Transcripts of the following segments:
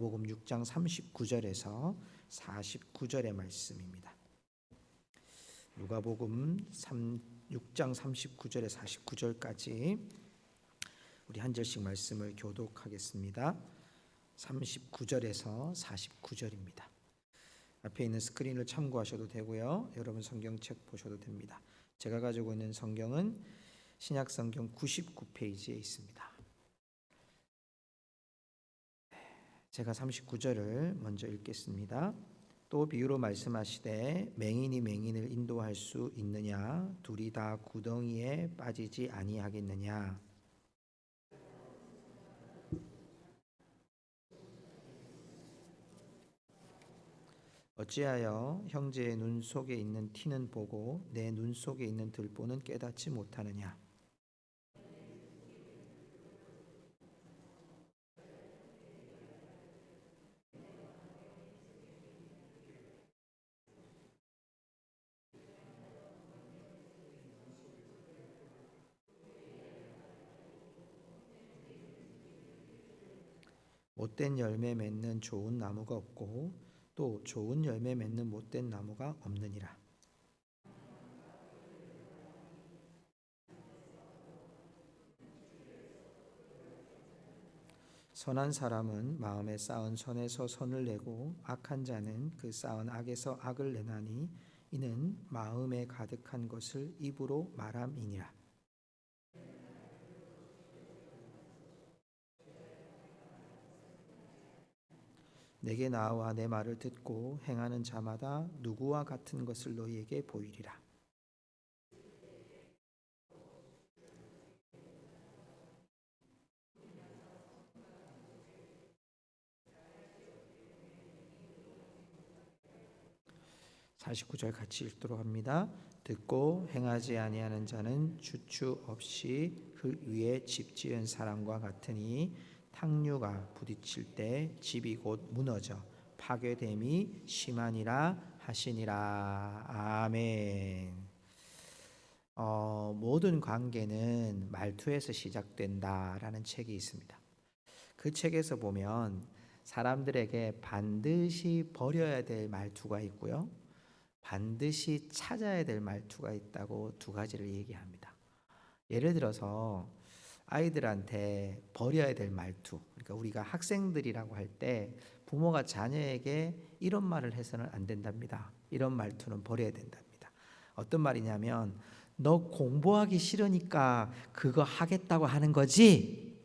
누가복음 6장 39절에서 49절의 말씀입니다. 누가복음 6장 39절에 49절까지 우리 한 절씩 말씀을 교독하겠습니다. 39절에서 49절입니다. 앞에 있는 스크린을 참고하셔도 되고요. 여러분 성경책 보셔도 됩니다. 제가 가지고 있는 성경은 신약 성경 99페이지에 있습니다. 제가 39절을 먼저 읽겠습니다. 또 비유로 말씀하시되 맹인이 맹인을 인도할 수 있느냐? 둘이 다 구덩이에 빠지지 아니하겠느냐? 어찌하여 형제의 눈 속에 있는 티는 보고 내 눈 속에 있는 들보는 깨닫지 못하느냐? 못된 열매 맺는 좋은 나무가 없고 또 좋은 열매 맺는 못된 나무가 없느니라. 선한 사람은 마음에 쌓은 선에서 선을 내고 악한 자는 그 쌓은 악에서 악을 내나니 이는 마음에 가득한 것을 입으로 말함이니라. 내게 나와 내 말을 듣고 행하는 자마다 누구와 같은 것을 너희에게 보이리라. 49절 같이 읽도록 합니다. 듣고 행하지 아니하는 자는 주추 없이 흙 위에 집 지은 사람과 같으니 탕류가 부딪힐 때 집이 곧 무너져 파괴됨이 심하니라 하시니라. 아멘. 모든 관계는 말투에서 시작된다라는 책이 있습니다. 그 책에서 보면 사람들에게 반드시 버려야 될 말투가 있고요, 반드시 찾아야 될 말투가 있다고 두 가지를 얘기합니다. 예를 들어서 아이들한테 버려야 될 말투, 그러니까 우리가 학생들이라고 할 때 부모가 자녀에게 이런 말을 해서는 안 된답니다. 이런 말투는 버려야 된답니다. 어떤 말이냐면 너 공부하기 싫으니까 그거 하겠다고 하는 거지?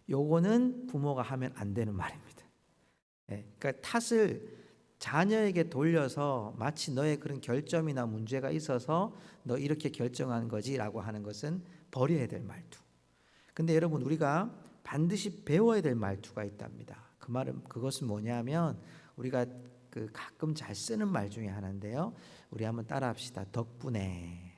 요거는 부모가 하면 안 되는 말입니다. 그러니까 탓을 자녀에게 돌려서 마치 너의 그런 결점이나 문제가 있어서 너 이렇게 결정한 거지라고 하는 것은 버려야 될 말투. 근데 여러분, 우리가 반드시 배워야 될 말투가 있답니다. 그 말은, 그것은 뭐냐면 우리가 가끔 잘 쓰는 말 중에 하나인데요. 우리 한번 따라합시다. 덕분에.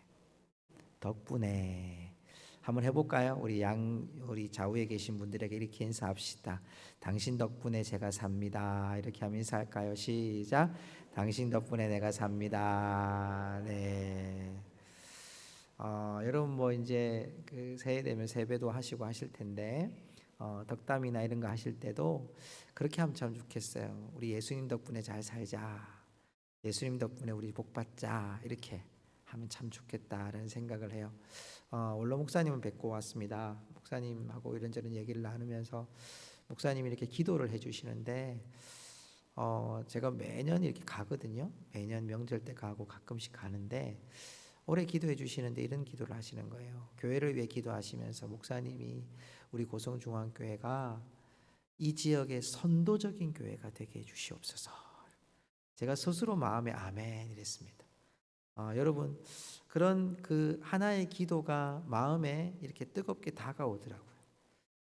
한번 해볼까요? 우리 좌우에 계신 분들에게 이렇게 인사합시다. 당신 덕분에 제가 삽니다. 이렇게 하면 인사할까요? 시작. 당신 덕분에 내가 삽니다. 네. 여러분 뭐 이제 그 새해 되면 세배도 하시고 하실 텐데 덕담이나 이런 거 하실 때도 그렇게 하면 참 좋겠어요. 우리 예수님 덕분에 잘 살자. 예수님 덕분에 우리 복 받자. 이렇게 하면 참 좋겠다라는 생각을 해요. 원로 목사님을 뵙고 왔습니다. 목사님하고 이런저런 얘기를 나누면서 목사님이 이렇게 기도를 해주시는데 제가 매년 이렇게 가거든요. 매년 명절 때 가고 가끔씩 가는데 올해 기도해 주시는데 이런 기도를 하시는 거예요. 교회를 위해 기도하시면서 목사님이 우리 고성중앙교회가 이 지역의 선도적인 교회가 되게 해주시옵소서. 제가 스스로 마음에 아멘 이랬습니다. 여러분, 그런 그 하나의 기도가 마음에 이렇게 뜨겁게 다가오더라고요.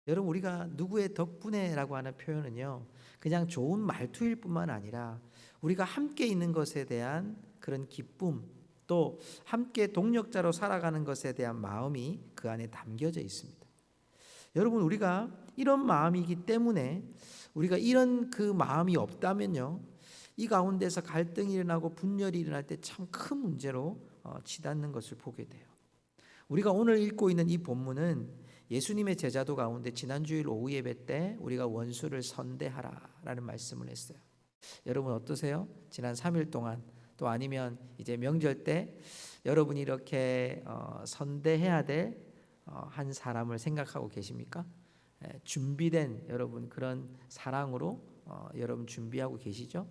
여러분, 우리가 누구의 덕분에라고 하는 표현은요, 그냥 좋은 말투일 뿐만 아니라 우리가 함께 있는 것에 대한 그런 기쁨, 또 함께 동력자로 살아가는 것에 대한 마음이 그 안에 담겨져 있습니다. 여러분, 우리가 이런 마음이기 때문에 우리가 이런 그 마음이 없다면요, 이 가운데서 갈등이 일어나고 분열이 일어날 때 참 큰 문제로 치닫는 것을 보게 돼요. 우리가 오늘 읽고 있는 이 본문은 예수님의 제자도 가운데 지난주일 오후 예배 때 우리가 원수를 선대하라라는 말씀을 했어요. 여러분 어떠세요? 지난 3일 동안 또 아니면 이제 명절 때 여러분이 이렇게 선대해야 될 한 사람을 생각하고 계십니까? 준비된 여러분 그런 사랑으로 여러분 준비하고 계시죠?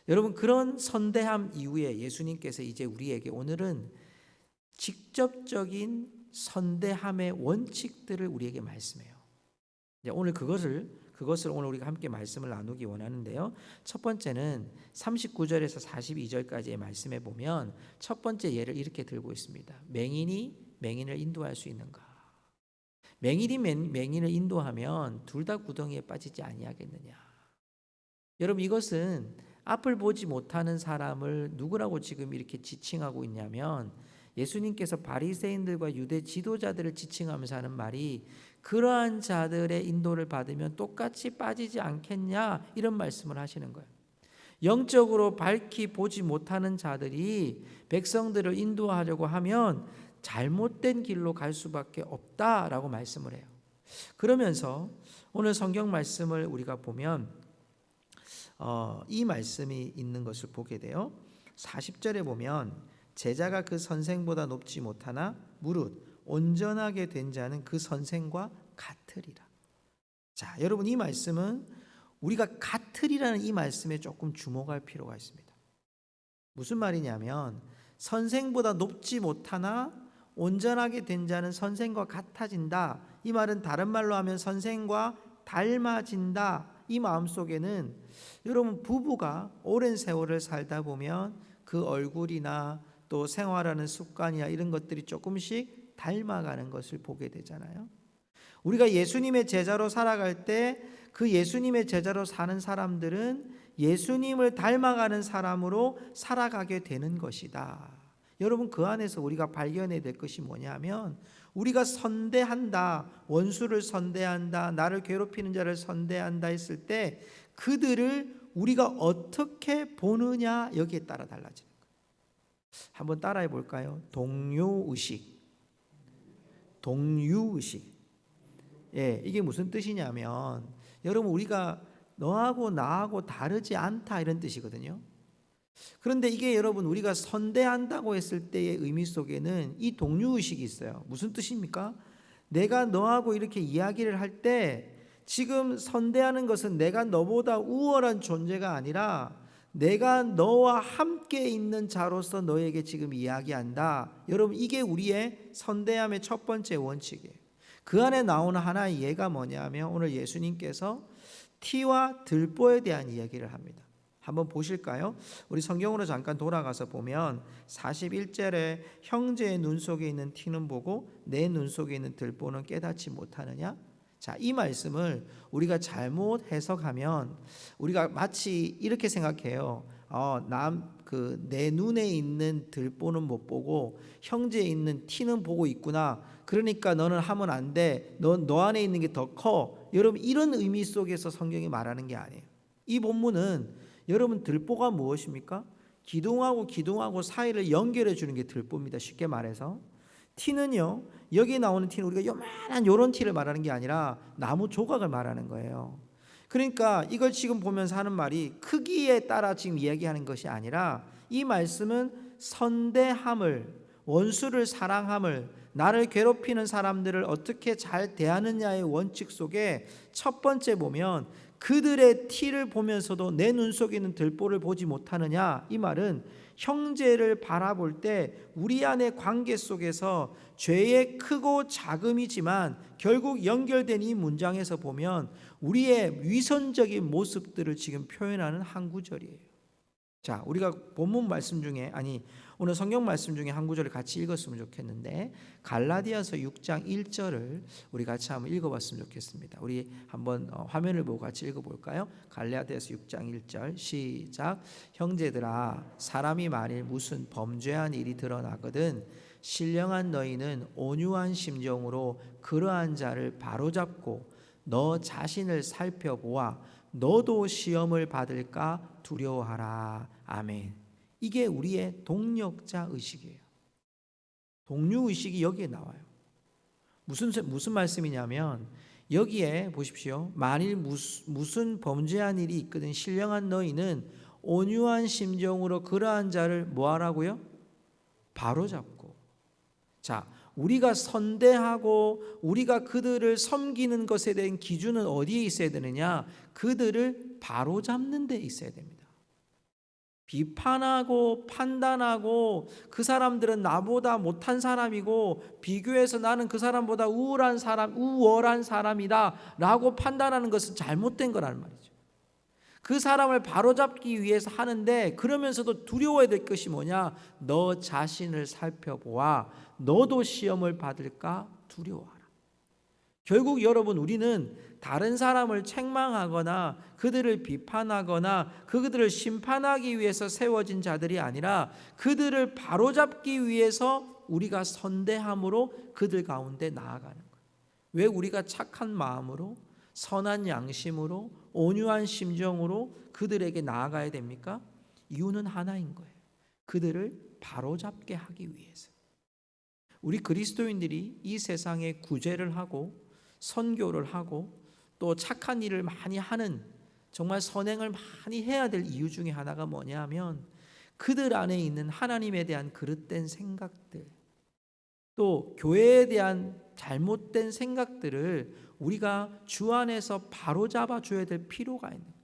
여러분 그런 선대함 이후에 예수님께서 이제 우리에게 오늘은 직접적인 선대함의 원칙들을 우리에게 말씀해요. 오늘 그것을 오늘 우리가 함께 말씀을 나누기 원하는데요. 첫 번째는 39절에서 42절까지의 말씀에 보면 첫 번째 예를 이렇게 들고 있습니다. 맹인이 맹인을 인도할 수 있는가? 맹인이 맹인을 인도하면 둘 다 구덩이에 빠지지 아니하겠느냐? 여러분 이것은 앞을 보지 못하는 사람을 누구라고 지금 이렇게 지칭하고 있냐면 예수님께서 바리새인들과 유대 지도자들을 지칭하면서 하는 말이 그러한 자들의 인도를 받으면 똑같이 빠지지 않겠냐 이런 말씀을 하시는 거예요. 영적으로 밝히 보지 못하는 자들이 백성들을 인도하려고 하면 잘못된 길로 갈 수밖에 없다라고 말씀을 해요. 그러면서 오늘 성경 말씀을 우리가 보면 이 말씀이 있는 것을 보게 돼요. 40절에 보면 제자가 그 선생보다 높지 못하나 무릇 온전하게 된 자는 그 선생과 같으리라. 자, 여러분 이 말씀은 우리가 같으리라는 이 말씀에 조금 주목할 필요가 있습니다. 무슨 말이냐면 선생보다 높지 못하나 온전하게 된 자는 선생과 같아진다. 이 말은 다른 말로 하면 선생과 닮아진다. 이 마음속에는 여러분 부부가 오랜 세월을 살다 보면 그 얼굴이나 또 생활하는 습관이나 이런 것들이 조금씩 닮아가는 것을 보게 되잖아요. 우리가 예수님의 제자로 살아갈 때 그 예수님의 제자로 사는 사람들은 예수님을 닮아가는 사람으로 살아가게 되는 것이다. 여러분 그 안에서 우리가 발견해야 될 것이 뭐냐면 우리가 선대한다, 원수를 선대한다, 나를 괴롭히는 자를 선대한다 했을 때 그들을 우리가 어떻게 보느냐 여기에 따라 달라지는 거예요. 한번 따라해 볼까요? 동료의식. 동료의식. 예, 이게 무슨 뜻이냐면 여러분 우리가 너하고 나하고 다르지 않다 이런 뜻이거든요. 그런데 이게 여러분 우리가 선대한다고 했을 때의 의미 속에는 이 동료의식이 있어요. 무슨 뜻입니까? 내가 너하고 이렇게 이야기를 할 때 지금 선대하는 것은 내가 너보다 우월한 존재가 아니라 내가 너와 함께 있는 자로서 너에게 지금 이야기한다. 여러분 이게 우리의 선대함의 첫 번째 원칙이에요. 그 안에 나오는 하나의 예가 뭐냐면 오늘 예수님께서 티와 들보에 대한 이야기를 합니다. 한번 보실까요? 우리 성경으로 잠깐 돌아가서 보면 41절에 형제의 눈 속에 있는 티는 보고 내 눈 속에 있는 들보는 깨닫지 못하느냐? 자, 이 말씀을 우리가 잘못 해석하면 우리가 마치 이렇게 생각해요. 내 눈에 있는 들보는 못 보고 형제에 있는 티는 보고 있구나. 그러니까 너는 하면 안 돼. 너 안에 있는 게 더 커. 여러분 이런 의미 속에서 성경이 말하는 게 아니에요. 이 본문은 여러분 들보가 무엇입니까? 기둥하고 사이를 연결해 주는 게 들보입니다. 쉽게 말해서 티는요. 여기 나오는 티는 우리가 요만한 요런 티를 말하는 게 아니라 나무 조각을 말하는 거예요. 그러니까 이걸 지금 보면서 하는 말이 크기에 따라 지금 이야기하는 것이 아니라 이 말씀은 선대함을 원수를 사랑함을 나를 괴롭히는 사람들을 어떻게 잘 대하느냐의 원칙 속에 첫 번째 보면 그들의 티를 보면서도 내 눈 속에 있는 들보를 보지 못하느냐 이 말은 형제를 바라볼 때 우리 안의 관계 속에서 죄의 크고 작음이지만 결국 연결된 이 문장에서 보면 우리의 위선적인 모습들을 지금 표현하는 한 구절이에요. 자, 우리가 본문 말씀 중에 오늘 성경 말씀 중에 한 구절을 같이 읽었으면 좋겠는데 갈라디아서 6장 1절을 우리 같이 한번 읽어봤으면 좋겠습니다. 우리 한번 화면을 보고 같이 읽어볼까요? 갈라디아서 6장 1절 시작. 형제들아 사람이 만일 무슨 범죄한 일이 드러나거든 신령한 너희는 온유한 심정으로 그러한 자를 바로잡고 너 자신을 살펴보아 너도 시험을 받을까 두려워하라. 아멘. 이게 우리의 동력자 의식이에요. 동료 의식이 여기에 나와요. 무슨 말씀이냐면 여기에 보십시오. 만일 무슨 범죄한 일이 있거든 신령한 너희는 온유한 심정으로 그러한 자를 뭐 하라고요? 바로잡고. 자, 우리가 선대하고 우리가 그들을 섬기는 것에 대한 기준은 어디에 있어야 되느냐? 그들을 바로잡는 데 있어야 됩니다. 비판하고 판단하고 그 사람들은 나보다 못한 사람이고 비교해서 나는 그 사람보다 우월한 사람이다 라고 판단하는 것은 잘못된 거라는 말이죠. 그 사람을 바로잡기 위해서 하는데 그러면서도 두려워야 될 것이 뭐냐? 너 자신을 살펴보아. 너도 시험을 받을까 두려워하라. 결국 여러분 우리는 다른 사람을 책망하거나 그들을 비판하거나 그들을 심판하기 위해서 세워진 자들이 아니라 그들을 바로잡기 위해서 우리가 선대함으로 그들 가운데 나아가는 거예요. 왜 우리가 착한 마음으로 선한 양심으로 온유한 심정으로 그들에게 나아가야 됩니까? 이유는 하나인 거예요. 그들을 바로잡게 하기 위해서. 우리 그리스도인들이 이 세상에 구제를 하고 선교를 하고 또 착한 일을 많이 하는 정말 선행을 많이 해야 될 이유 중에 하나가 뭐냐면 그들 안에 있는 하나님에 대한 그릇된 생각들 또 교회에 대한 잘못된 생각들을 우리가 주 안에서 바로잡아 줘야 될 필요가 있는 거예요.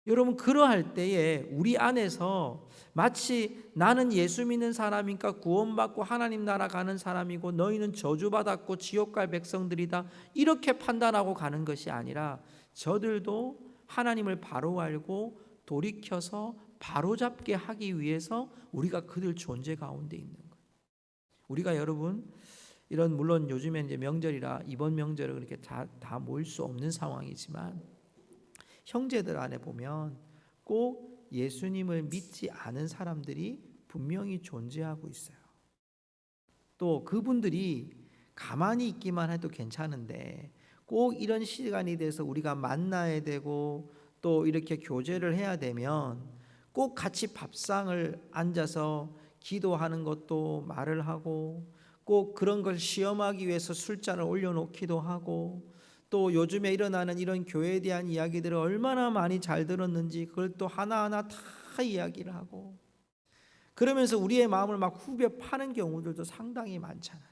여러분 그러할 때에 우리 안에서 마치 나는 예수 믿는 사람이니까 구원받고 하나님 나라 가는 사람이고 너희는 저주받았고 지옥 갈 백성들이다 이렇게 판단하고 가는 것이 아니라 저들도 하나님을 바로 알고 돌이켜서 바로잡게 하기 위해서 우리가 그들 존재 가운데 있는 거예요. 우리가 여러분 이런 물론 요즘에 이제 명절이라 이번 명절을 그렇게 다 모일 수 없는 상황이지만 형제들 안에 보면 꼭 예수님을 믿지 않은 사람들이 분명히 존재하고 있어요. 또 그분들이 가만히 있기만 해도 괜찮은데 꼭 이런 시간이 돼서 우리가 만나야 되고 또 이렇게 교제를 해야 되면 꼭 같이 밥상을 앉아서 기도하는 것도 말을 하고 꼭 그런 걸 시험하기 위해서 술잔을 올려놓기도 하고 또 요즘에 일어나는 이런 교회에 대한 이야기들을 얼마나 많이 잘 들었는지 그걸 또 하나하나 다 이야기를 하고 그러면서 우리의 마음을 막 후벼 파는 경우들도 상당히 많잖아요.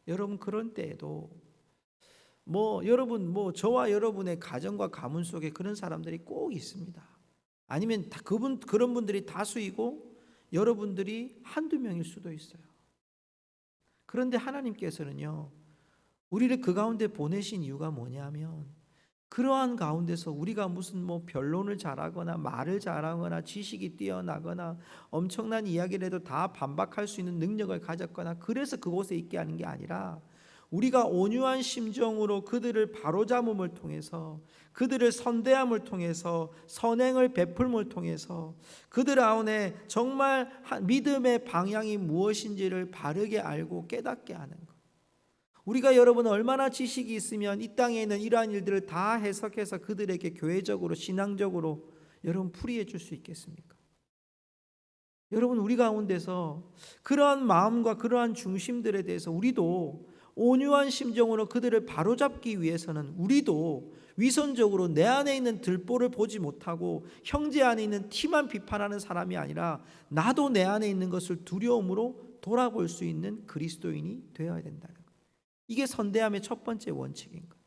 여러분 그런 때에도 여러분 저와 여러분의 가정과 가문 속에 그런 사람들이 꼭 있습니다. 아니면 그런 분들이 다수이고 여러분들이 한두 명일 수도 있어요. 그런데 하나님께서는요 우리를 그 가운데 보내신 이유가 뭐냐면 그러한 가운데서 우리가 무슨 변론을 잘하거나 말을 잘하거나 지식이 뛰어나거나 엄청난 이야기를 해도 다 반박할 수 있는 능력을 가졌거나 그래서 그곳에 있게 하는 게 아니라 우리가 온유한 심정으로 그들을 바로잡음을 통해서 그들을 선대함을 통해서 선행을 베풀음을 통해서 그들 안에 정말 믿음의 방향이 무엇인지를 바르게 알고 깨닫게 하는 것. 우리가 여러분 얼마나 지식이 있으면 이 땅에 있는 이러한 일들을 다 해석해서 그들에게 교회적으로 신앙적으로 여러분 풀이해 줄 수 있겠습니까? 여러분 우리 가운데서 그러한 마음과 그러한 중심들에 대해서 우리도 온유한 심정으로 그들을 바로잡기 위해서는 우리도 위선적으로 내 안에 있는 들보를 보지 못하고 형제 안에 있는 티만 비판하는 사람이 아니라 나도 내 안에 있는 것을 두려움으로 돌아볼 수 있는 그리스도인이 되어야 된다는 거예요. 이게 선대함의 첫 번째 원칙인 거예요.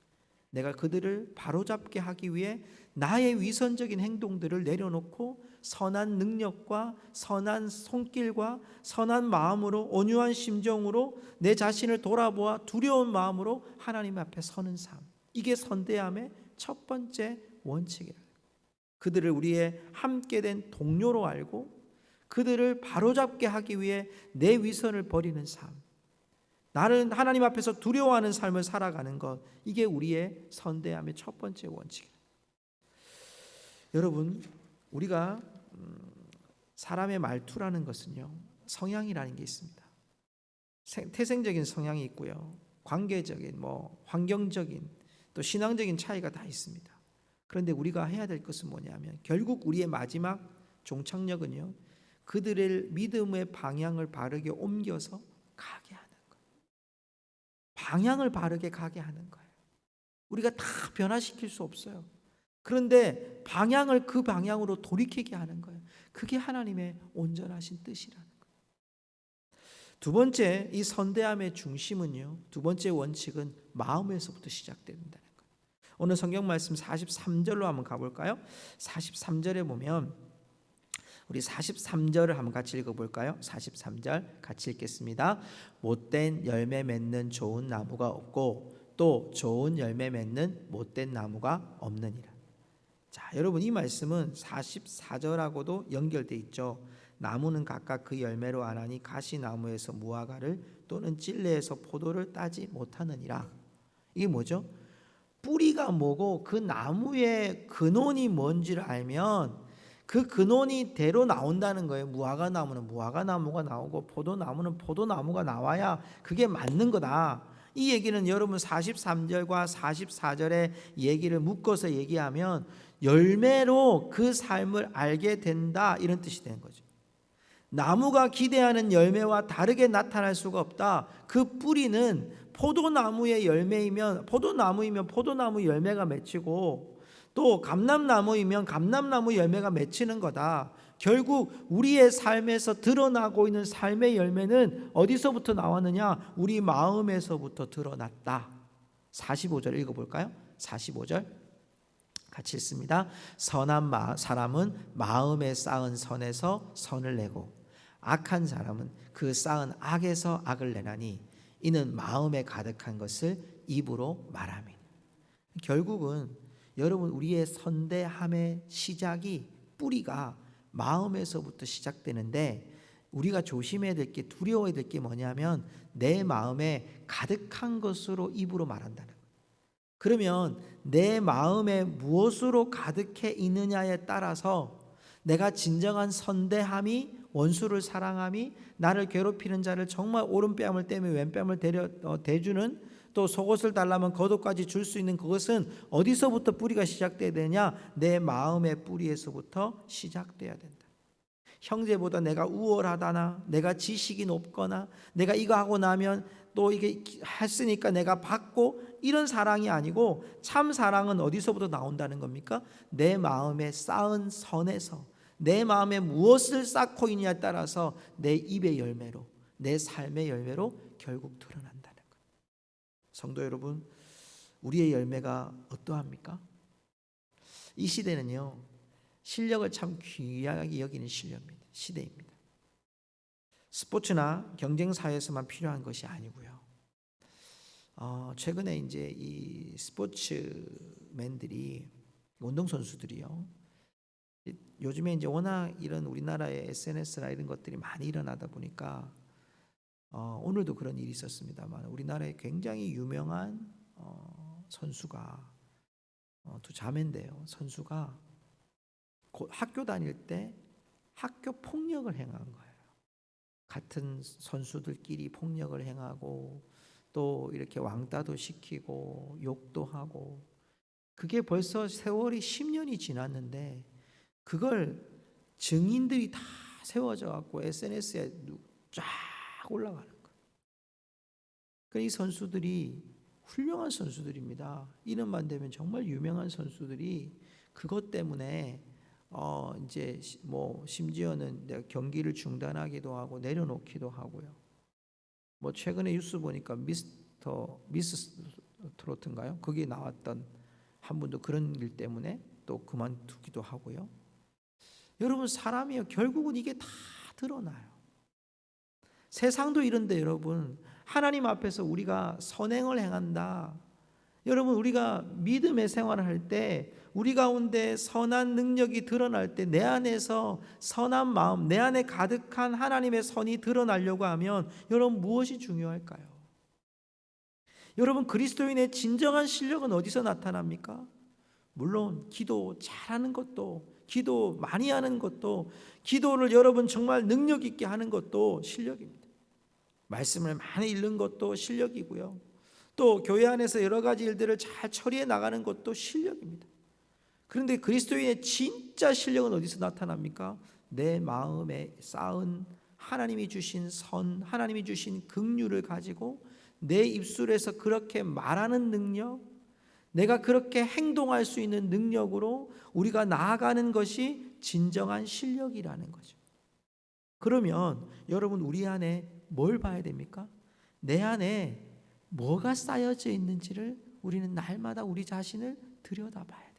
내가 그들을 바로잡게 하기 위해 나의 위선적인 행동들을 내려놓고 선한 능력과 선한 손길과 선한 마음으로 온유한 심정으로 내 자신을 돌아보아 두려운 마음으로 하나님 앞에 서는 삶. 이게 선대함의 첫 번째 원칙이에요. 그들을 우리의 함께된 동료로 알고 그들을 바로잡게 하기 위해 내 위선을 버리는 삶. 나는 하나님 앞에서 두려워하는 삶을 살아가는 것, 이게 우리의 선대함의 첫 번째 원칙이에요. 여러분, 우리가 사람의 말투라는 것은요, 성향이라는 게 있습니다. 태생적인 성향이 있고요, 관계적인, 환경적인, 또 신앙적인 차이가 다 있습니다. 그런데 우리가 해야 될 것은 뭐냐면 결국 우리의 마지막 종착역은요, 그들의 믿음의 방향을 바르게 옮겨서 가게 하는 거예요. 방향을 바르게 가게 하는 거예요. 우리가 다 변화시킬 수 없어요. 그런데 방향을 그 방향으로 돌이키게 하는 거예요. 그게 하나님의 온전하신 뜻이라는 거예요. 두 번째, 이 선대함의 중심은요, 두 번째 원칙은 마음에서부터 시작된다는 거예요. 오늘 성경 말씀 43절로 한번 가볼까요? 43절에 보면 우리 43절을 한번 같이 읽어볼까요? 43절 같이 읽겠습니다. 못된 열매 맺는 좋은 나무가 없고 또 좋은 열매 맺는 못된 나무가 없느니라. 자, 여러분, 이 말씀은 44절하고도 연결돼 있죠. 나무는 각각 그 열매로 아나니 가시나무에서 무화과를 또는 찔레에서 포도를 따지 못하느니라. 이게 뭐죠? 뿌리가 뭐고 그 나무의 근원이 뭔지를 알면 그 근원이 대로 나온다는 거예요. 무화과 나무는 무화과 나무가 나오고 포도나무는 포도나무가 나와야 그게 맞는 거다. 이 얘기는 여러분 43절과 44절의 얘기를 묶어서 얘기하면 열매로 그 삶을 알게 된다, 이런 뜻이 되는 거죠. 나무가 기대하는 열매와 다르게 나타날 수가 없다. 그 뿌리는 포도나무의 열매이면 포도나무 열매가 맺히고 또 감람나무이면 감람나무 열매가 맺히는 거다. 결국 우리의 삶에서 드러나고 있는 삶의 열매는 어디서부터 나왔느냐? 우리 마음에서부터 드러났다. 45절 읽어볼까요? 45절 같이 읽습니다. 선한 사람은 마음에 쌓은 선에서 선을 내고 악한 사람은 그 쌓은 악에서 악을 내나니 이는 마음에 가득한 것을 입으로 말하며. 결국은 여러분, 우리의 선대함의 시작이, 뿌리가 마음에서부터 시작되는데 우리가 조심해야 될 게, 두려워야 될 게 뭐냐면 내 마음에 가득한 것으로 입으로 말한다는 거예요. 그러면 내 마음에 무엇으로 가득해 있느냐에 따라서 내가 진정한 선대함이, 원수를 사랑함이, 나를 괴롭히는 자를 정말 오른뺨을 떼며 왼뺨을 대주는, 또 속옷을 달라면 겉옷까지 줄 수 있는 그것은 어디서부터 뿌리가 시작돼야 되냐? 내 마음의 뿌리에서부터 시작돼야 된다. 형제보다 내가 우월하다나, 내가 지식이 높거나, 내가 이거 하고 나면 또 이게 했으니까 내가 받고, 이런 사랑이 아니고 참 사랑은 어디서부터 나온다는 겁니까? 내 마음에 쌓은 선에서, 내 마음에 무엇을 쌓고 있냐에 따라서 내 입의 열매로, 내 삶의 열매로 결국 드러난다는 거예요. 성도 여러분, 우리의 열매가 어떠합니까? 이 시대는요, 실력을 참 귀하게 여기는 시대입니다. 스포츠나 경쟁 사회에서만 필요한 것이 아니고요. 최근에 이제 이 스포츠맨들이, 운동선수들이요, 요즘에 이제 워낙 이런 우리나라의 SNS나 이런 것들이 많이 일어나다 보니까 오늘도 그런 일이 있었습니다만, 우리나라에 굉장히 유명한 선수가, 두 자매인데요, 선수가 학교 다닐 때 학교 폭력을 행한 거예요. 같은 선수들끼리 폭력을 행하고 또 이렇게 왕따도 시키고 욕도 하고, 그게 벌써 세월이 10년이 지났는데 그걸 증인들이 다 세워져 갖고 SNS에 쫙 올라가는 거예요. 이 선수들이 훌륭한 선수들입니다. 이름만 되면 정말 유명한 선수들이 그것 때문에 이제 뭐 심지어는 내가 경기를 중단하기도 하고 내려놓기도 하고요. 뭐 최근에 뉴스 보니까 미스 트로트인가요? 거기에 나왔던 한 분도 그런 일 때문에 또 그만두기도 하고요. 여러분, 사람이요, 결국은 이게 다 드러나요. 세상도 이런데 여러분, 하나님 앞에서 우리가 선행을 행한다. 여러분, 우리가 믿음의 생활을 할 때 우리 가운데 선한 능력이 드러날 때, 내 안에서 선한 마음, 내 안에 가득한 하나님의 선이 드러나려고 하면 여러분, 무엇이 중요할까요? 여러분, 그리스도인의 진정한 실력은 어디서 나타납니까? 물론 기도 잘하는 것도, 기도 많이 하는 것도, 기도를 여러분 정말 능력 있게 하는 것도 실력입니다. 말씀을 많이 읽는 것도 실력이고요. 또 교회 안에서 여러 가지 일들을 잘 처리해 나가는 것도 실력입니다. 그런데 그리스도인의 진짜 실력은 어디서 나타납니까? 내 마음에 쌓은 하나님이 주신 선, 하나님이 주신 긍휼을 가지고 내 입술에서 그렇게 말하는 능력, 내가 그렇게 행동할 수 있는 능력으로 우리가 나아가는 것이 진정한 실력이라는 거죠. 그러면 여러분, 우리 안에 뭘 봐야 됩니까? 내 안에 뭐가 쌓여져 있는지를 우리는 날마다 우리 자신을 들여다봐야 돼요.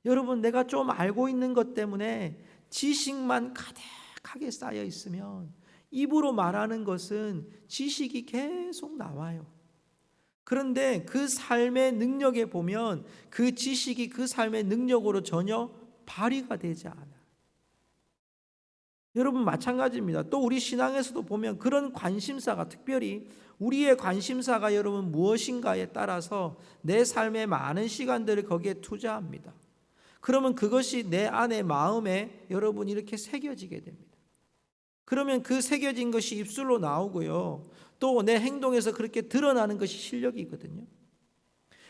여러분, 내가 좀 알고 있는 것 때문에 지식만 가득하게 쌓여 있으면 입으로 말하는 것은 지식이 계속 나와요. 그런데 그 삶의 능력에 보면 그 지식이 그 삶의 능력으로 전혀 발휘가 되지 않아요. 여러분, 마찬가지입니다. 또 우리 신앙에서도 보면 그런 관심사가, 특별히 우리의 관심사가 여러분 무엇인가에 따라서 내 삶의 많은 시간들을 거기에 투자합니다. 그러면 그것이 내 안에 마음에 여러분 이렇게 새겨지게 됩니다. 그러면 그 새겨진 것이 입술로 나오고요, 또 내 행동에서 그렇게 드러나는 것이 실력이거든요.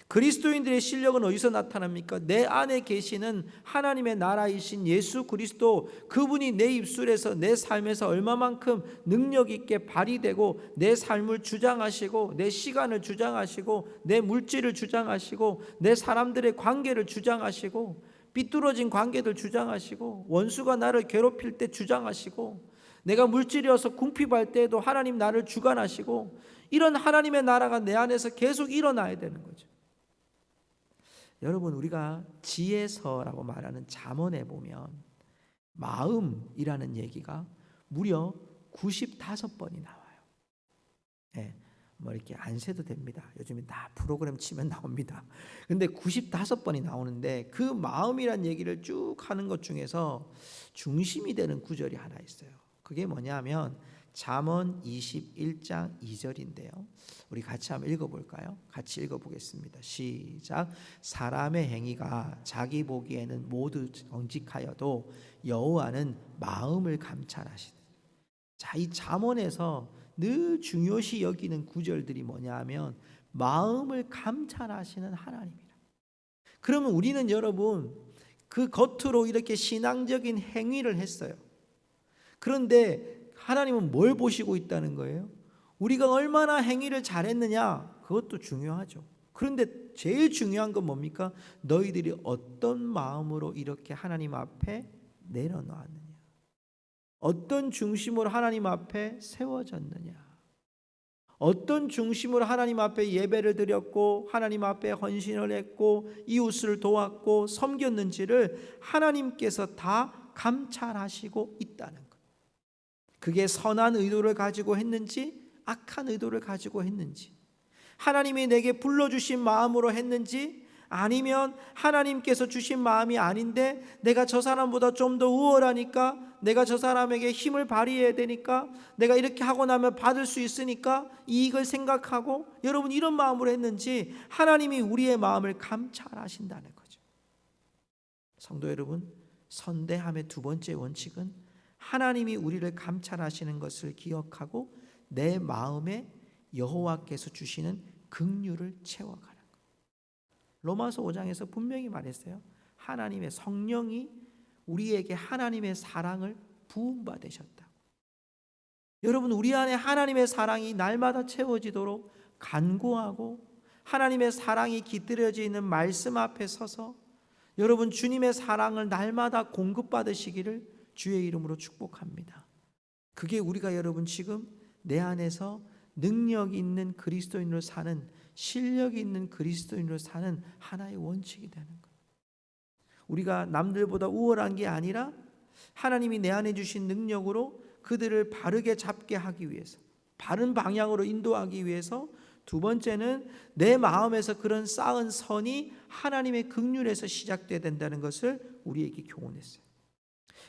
그리스도인들의 실력은 어디서 나타납니까? 내 안에 계시는 하나님의 나라이신 예수 그리스도, 그분이 내 입술에서 내 삶에서 얼마만큼 능력 있게 발휘되고 내 삶을 주장하시고 내 시간을 주장하시고 내 물질을 주장하시고 내 사람들의 관계를 주장하시고 삐뚤어진 관계들 주장하시고 원수가 나를 괴롭힐 때 주장하시고 내가 물질이어서 궁핍할 때에도 하나님 나를 주관하시고, 이런 하나님의 나라가 내 안에서 계속 일어나야 되는 거죠. 여러분, 우리가 지혜서라고 말하는 잠언에 보면 마음이라는 얘기가 무려 95번이 나와요. 네, 뭐 이렇게 안 세도 됩니다. 요즘에 다 프로그램 치면 나옵니다. 근데 95번이 나오는데 그 마음이란 얘기를 쭉 하는 것 중에서 중심이 되는 구절이 하나 있어요. 그게 뭐냐면 잠언 21장 2절인데요. 우리 같이 한번 읽어볼까요? 같이 읽어보겠습니다. 시작. 사람의 행위가 자기 보기에는 모두 정직하여도 여호와는 마음을 감찰하시다. 자, 이 잠언에서 늘 중요시 여기는 구절들이 뭐냐 하면 마음을 감찰하시는 하나님이라. 그러면 우리는 여러분 그 겉으로 이렇게 신앙적인 행위를 했어요. 그런데 하나님은 뭘 보시고 있다는 거예요? 우리가 얼마나 행위를 잘했느냐, 그것도 중요하죠. 그런데 제일 중요한 건 뭡니까? 너희들이 어떤 마음으로 이렇게 하나님 앞에 내려놓았느냐, 어떤 중심으로 하나님 앞에 세워졌느냐, 어떤 중심으로 하나님 앞에 예배를 드렸고 하나님 앞에 헌신을 했고 이웃을 도왔고 섬겼는지를 하나님께서 다 감찰하시고 있다는 것. 그게 선한 의도를 가지고 했는지 악한 의도를 가지고 했는지, 하나님이 내게 불러주신 마음으로 했는지 아니면 하나님께서 주신 마음이 아닌데 내가 저 사람보다 좀 더 우월하니까, 내가 저 사람에게 힘을 발휘해야 되니까, 내가 이렇게 하고 나면 받을 수 있으니까 이익을 생각하고 여러분 이런 마음으로 했는지 하나님이 우리의 마음을 감찰하신다는 거죠. 성도 여러분, 선대함의 두 번째 원칙은 하나님이 우리를 감찰하시는 것을 기억하고 내 마음에 여호와께서 주시는 긍휼을 채워가는 것. 로마서 5장에서 분명히 말했어요. 하나님의 성령이 우리에게 하나님의 사랑을 부음받으셨다. 여러분, 우리 안에 하나님의 사랑이 날마다 채워지도록 간구하고 하나님의 사랑이 깃들여져 있는 말씀 앞에 서서 여러분 주님의 사랑을 날마다 공급받으시기를 주의 이름으로 축복합니다. 그게 우리가 여러분 지금 내 안에서 능력 있는 그리스도인으로 사는, 실력 있는 그리스도인으로 사는 하나의 원칙이 되는 거예요. 우리가 남들보다 우월한 게 아니라 하나님이 내 안에 주신 능력으로 그들을 바르게 잡게 하기 위해서, 바른 방향으로 인도하기 위해서, 두 번째는 내 마음에서 그런 쌓은 선이 하나님의 긍휼에서 시작돼야 된다는 것을 우리에게 교훈했어요.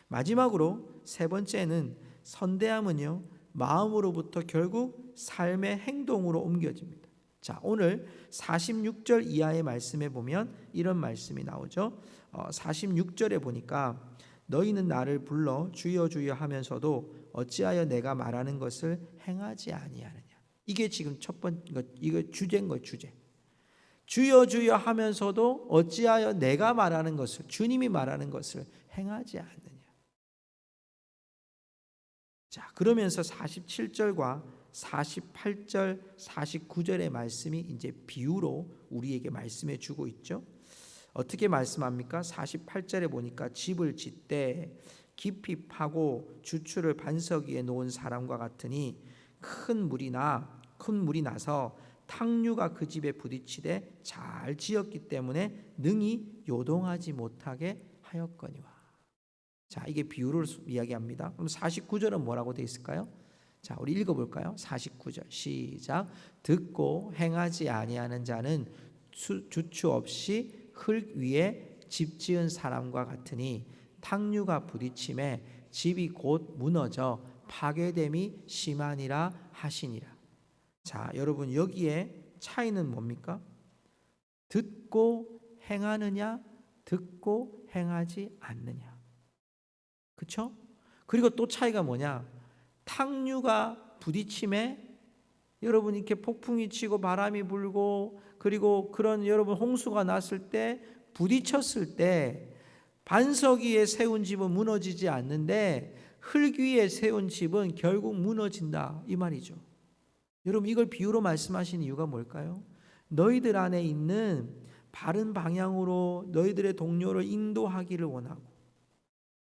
마지막으로 세 번째는 선대함은요, 마음으로부터 결국 삶의 행동으로 옮겨집니다. 자, 오늘 46절 이하의 말씀에 보면 이런 말씀이 나오죠. 46절에 보니까 너희는 나를 불러 주여 주여 하면서도 어찌하여 내가 말하는 것을 행하지 아니하느냐. 이게 지금 첫 번째, 이거 주제인 거예요, 주제. 주여 주여 하면서도 어찌하여 내가 말하는 것을, 주님이 말하는 것을 행하지 않느냐. 자, 그러면서 47절과 48절, 49절의 말씀이 이제 비유로 우리에게 말씀해 주고 있죠. 어떻게 말씀합니까? 48절에 보니까 집을 짓되 깊이 파고 주추를 반석 위에 놓은 사람과 같으니 큰 물이 나서 탕류가 그 집에 부딪히되 잘 지었기 때문에 능히 요동하지 못하게 하였거니와. 자, 이게 비유를 이야기합니다. 그럼 49절은 뭐라고 되어 있을까요? 자, 우리 읽어볼까요? 49절 시작. 듣고 행하지 아니하는 자는 주추 없이 흙 위에 집 지은 사람과 같으니 탕류가 부딪힘에 집이 곧 무너져 파괴됨이 심하니라 하시니라. 자, 여러분 여기에 차이는 뭡니까? 듣고 행하느냐, 듣고 행하지 않느냐. 그렇죠? 그리고 또 차이가 뭐냐? 탕류가 부딪힘에 여러분 이렇게 폭풍이 치고 바람이 불고 그리고 그런 여러분 홍수가 났을 때 부딪혔을 때 반석 위에 세운 집은 무너지지 않는데 흙 위에 세운 집은 결국 무너진다 이 말이죠. 여러분 이걸 비유로 말씀하신 이유가 뭘까요? 너희들 안에 있는 바른 방향으로 너희들의 동료를 인도하기를 원하고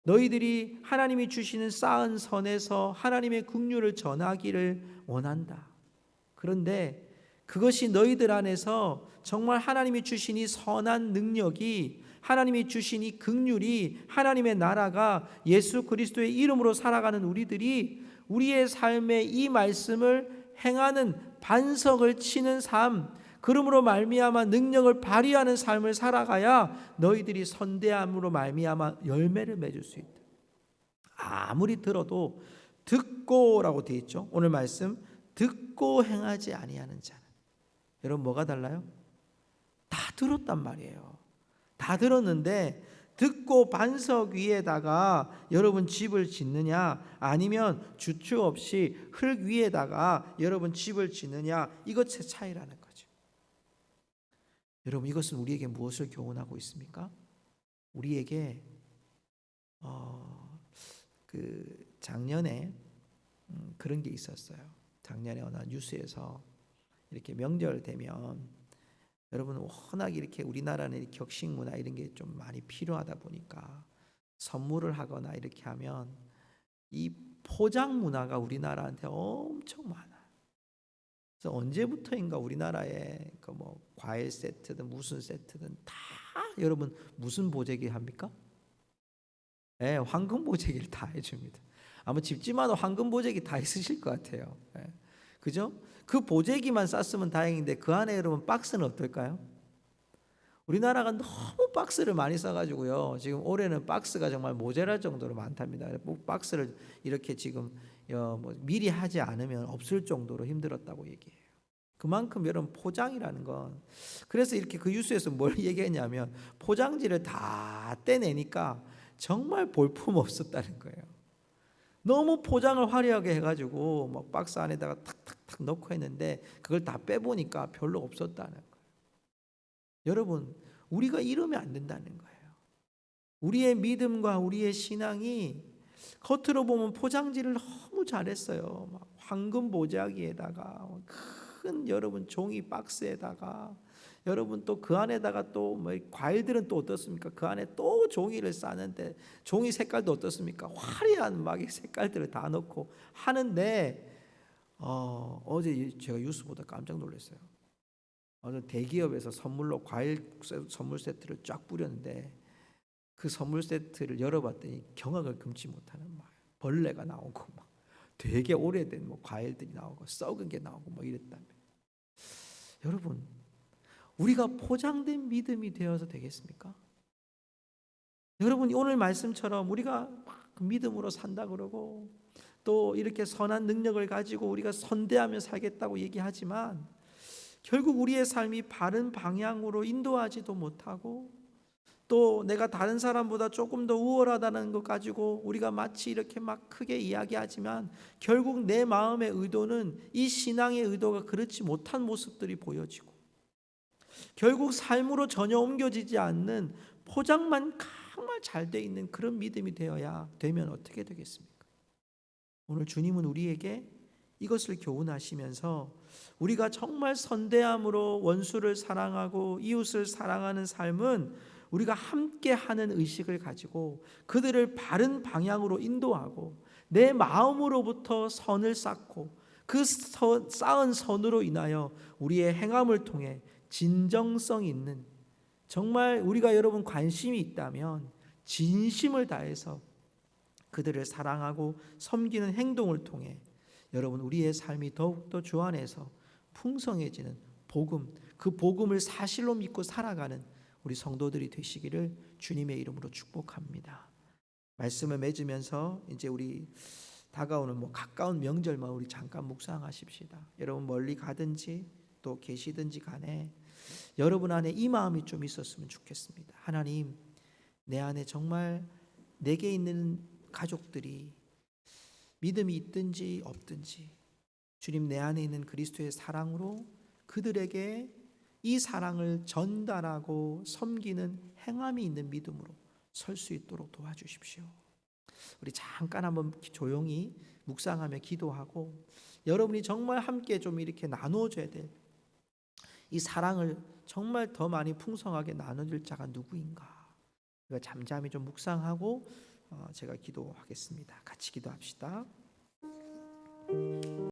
너희들이 하나님이 주시는 쌓은 선에서 하나님의 긍휼을 전하기를 원한다. 그런데 그것이 너희들 안에서 정말 하나님이 주신 이 선한 능력이 하나님이 주신 이 긍휼이 하나님의 나라가 예수 그리스도의 이름으로 살아가는 우리들이 우리의 삶에 이 말씀을 행하는 반석을 치는 삶, 그러므로 말미암아 능력을 발휘하는 삶을 살아가야 너희들이 선대함으로 말미암아 열매를 맺을 수 있다. 아무리 들어도 듣고라고 되어 있죠. 오늘 말씀 듣고 행하지 아니하는 자는 여러분 뭐가 달라요? 다 들었단 말이에요. 다 들었는데 듣고 반석 위에다가 여러분 집을 짓느냐 아니면 주추 없이 흙 위에다가 여러분 집을 짓느냐 이것의 차이라는 거죠. 여러분 이것은 우리에게 무엇을 교훈하고 있습니까? 우리에게 작년에 그런 게 있었어요. 작년에 어느 뉴스에서 이렇게 명절 되면 여러분 워낙 이렇게 우리나라는 이렇게 격식 문화 이런 게 좀 많이 필요하다 보니까 선물을 하거나 이렇게 하면 이 포장 문화가 우리나라한테 엄청 많아요. 그래서 언제부터인가 우리나라에 그 뭐 과일 세트든 무슨 세트든 다 여러분 무슨 보재기 합니까? 네, 황금 보재기를 다 해줍니다. 아마 집집마다 황금 보재기 다 있으실 것 같아요. 네. 그죠? 그 보재기만 쌌으면 다행인데 그 안에 여러분 박스는 어떨까요? 우리나라가 너무 박스를 많이 싸가지고요. 지금 올해는 박스가 정말 모자랄 정도로 많답니다. 박스를 이렇게 지금 뭐 미리 하지 않으면 없을 정도로 힘들었다고 얘기해요. 그만큼 여러분 포장이라는 건 그래서 이렇게 그 뉴스에서 뭘 얘기했냐면 포장지를 다 떼내니까 정말 볼품 없었다는 거예요. 너무 포장을 화려하게 해가지고 막 박스 안에다가 탁탁탁 넣고 했는데 그걸 다 빼보니까 별로 없었다는 거예요. 여러분 우리가 이러면 안 된다는 거예요. 우리의 믿음과 우리의 신앙이 겉으로 보면 포장지를 너무 잘했어요. 막 황금 보자기에다가 큰 여러분 종이 박스에다가 여러분 또 그 안에다가 또 뭐 과일들은 또 어떻습니까? 그 안에 또 종이를 싸는데 종이 색깔도 어떻습니까? 화려한 막 색깔들을 다 넣고 하는데 어제 제가 뉴스 보다 깜짝 놀랐어요. 어느 대기업에서 선물로 과일 선물 세트를 쫙 뿌렸는데 그 선물 세트를 열어봤더니 경악을 금치 못하는 막 벌레가 나오고 막 되게 오래된 뭐 과일들이 나오고 썩은 게 나오고 뭐 이랬다며. 여러분 우리가 포장된 믿음이 되어서 되겠습니까? 여러분 오늘 말씀처럼 우리가 막 믿음으로 산다 그러고 또 이렇게 선한 능력을 가지고 우리가 선대하며 살겠다고 얘기하지만 결국 우리의 삶이 바른 방향으로 인도하지도 못하고 또 내가 다른 사람보다 조금 더 우월하다는 것 가지고 우리가 마치 이렇게 막 크게 이야기하지만 결국 내 마음의 의도는 이 신앙의 의도가 그렇지 못한 모습들이 보여지고 결국 삶으로 전혀 옮겨지지 않는 포장만 정말 잘 돼 있는 그런 믿음이 되면 어떻게 되겠습니까? 오늘 주님은 우리에게 이것을 교훈하시면서 우리가 정말 선대함으로 원수를 사랑하고 이웃을 사랑하는 삶은 우리가 함께 하는 의식을 가지고 그들을 바른 방향으로 인도하고 내 마음으로부터 선을 쌓고 그 쌓은 선으로 인하여 우리의 행함을 통해 진정성 있는, 정말 우리가 여러분 관심이 있다면 진심을 다해서 그들을 사랑하고 섬기는 행동을 통해 여러분 우리의 삶이 더욱더 주 안에서 풍성해지는 복음, 그 복음을 사실로 믿고 살아가는 우리 성도들이 되시기를 주님의 이름으로 축복합니다. 말씀을 맺으면서 이제 우리 다가오는 가까운 명절만 우리 잠깐 묵상하십시다. 여러분 멀리 가든지 또 계시든지 간에 여러분 안에 이 마음이 좀 있었으면 좋겠습니다. 하나님, 내 안에 정말 내게 있는 가족들이 믿음이 있든지 없든지 주님 내 안에 있는 그리스도의 사랑으로 그들에게 이 사랑을 전달하고 섬기는 행함이 있는 믿음으로 설 수 있도록 도와주십시오. 우리 잠깐 한번 조용히 묵상하며 기도하고 여러분이 정말 함께 좀 이렇게 나눠줘야 될 이 사랑을 정말 더 많이 풍성하게 나눠줄 자가 누구인가, 이거 잠잠히 좀 묵상하고 제가 기도하겠습니다. 같이 기도합시다.